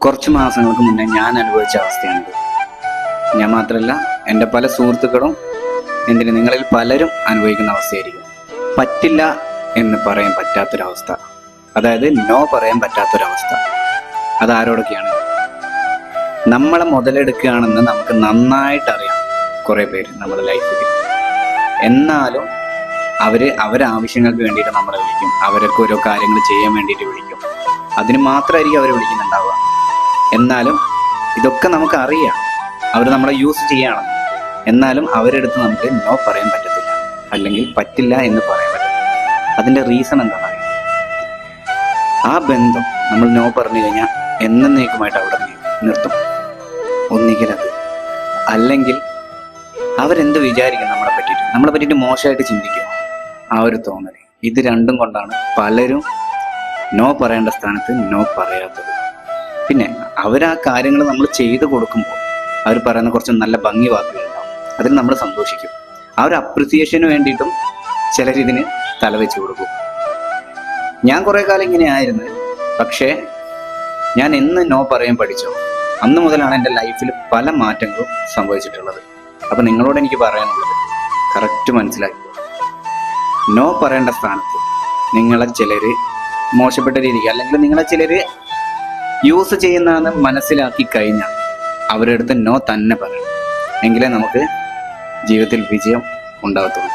കുറച്ച് മാസങ്ങൾക്ക് മുന്നേ ഞാൻ അനുഭവിച്ച അവസ്ഥയാണിത്. ഞാൻ മാത്രമല്ല, എൻ്റെ പല സുഹൃത്തുക്കളും, നിങ്ങളിൽ പലരും അനുഭവിക്കുന്ന അവസ്ഥയായിരിക്കും. പറ്റില്ല എന്ന് പറയാൻ പറ്റാത്തൊരവസ്ഥ, അതായത് നോ പറയാൻ പറ്റാത്തൊരവസ്ഥ. അതാരോടൊക്കെയാണ്? നമ്മളെ മുതലെടുക്കുകയാണെന്ന് നമുക്ക് നന്നായിട്ട് അറിയാം കുറേ പേര് നമ്മുടെ ലൈഫിൽ. എന്നാലും അവരെ ആവശ്യങ്ങൾക്ക് വേണ്ടിയിട്ട് നമ്മളെ വിളിക്കും, അവർക്ക് ഓരോ കാര്യങ്ങൾ ചെയ്യാൻ വേണ്ടിയിട്ട് വിളിക്കും. അതിന് മാത്രമായിരിക്കും അവർ വിളിക്കുന്നുണ്ടാവുക. എന്നാലും ഇതൊക്കെ നമുക്ക് അറിയാം, അവർ നമ്മളെ യൂസ് ചെയ്യണം. എന്നാലും അവരെടുത്ത് നമുക്ക് നോ പറയാൻ പറ്റത്തില്ല, അല്ലെങ്കിൽ പറ്റില്ല എന്ന് പറയാൻ പറ്റില്ല. അതിൻ്റെ റീസൺ എന്താണെന്ന് അറിയാം. ആ ബന്ധം നമ്മൾ നോ പറഞ്ഞു കഴിഞ്ഞാൽ എന്നേക്കുമായിട്ട് അവിടെ നിർത്തും. ഒന്നിക്കലത്, അല്ലെങ്കിൽ അവരെന്ത് വിചാരിക്കും നമ്മളെ പറ്റിയിട്ട് മോശമായിട്ട് ചിന്തിക്കും. ആ ഒരു തോന്നൽ, ഇത് രണ്ടും കൊണ്ടാണ് പലരും നോ പറയേണ്ട സ്ഥാനത്ത് നോ പറയാത്തത്. പിന്നെ ആ കാര്യങ്ങൾ നമ്മൾ ചെയ്തു കൊടുക്കുമ്പോൾ അവർ പറയുന്ന കുറച്ച് നല്ല ഭംഗി വാക്കുകളുണ്ടാവും, അതിൽ നമ്മൾ സന്തോഷിക്കും. ആ ഒരു അപ്രിസിയേഷന് വേണ്ടിയിട്ടും ചിലരിതിന് തലവെച്ച് കൊടുക്കും. ഞാൻ കുറേ കാലം ഇങ്ങനെയായിരുന്നു. പക്ഷേ ഞാൻ എന്ന് നോ പറയാൻ പഠിച്ചോ അന്ന് മുതലാണ് എൻ്റെ ലൈഫിൽ പല മാറ്റങ്ങളും സംഭവിച്ചിട്ടുള്ളത്. അപ്പം നിങ്ങളോട് എനിക്ക് പറയാനുള്ളത്, കറക്റ്റ് മനസ്സിലാക്കുക. നോ പറയേണ്ട സ്ഥാനത്ത് നിങ്ങളെ ചിലർ മോശപ്പെട്ട രീതിക്ക്, അല്ലെങ്കിൽ നിങ്ങളെ ചിലർ യൂസ് ചെയ്യുന്നതെന്ന് മനസ്സിലാക്കി കഴിഞ്ഞാൽ അവരുടെ അടുത്ത് നോ തന്നെ പറയണം. എങ്കിലേ നമുക്ക് ജീവിതത്തിൽ വിജയം ഉണ്ടാകത്തുള്ളൂ.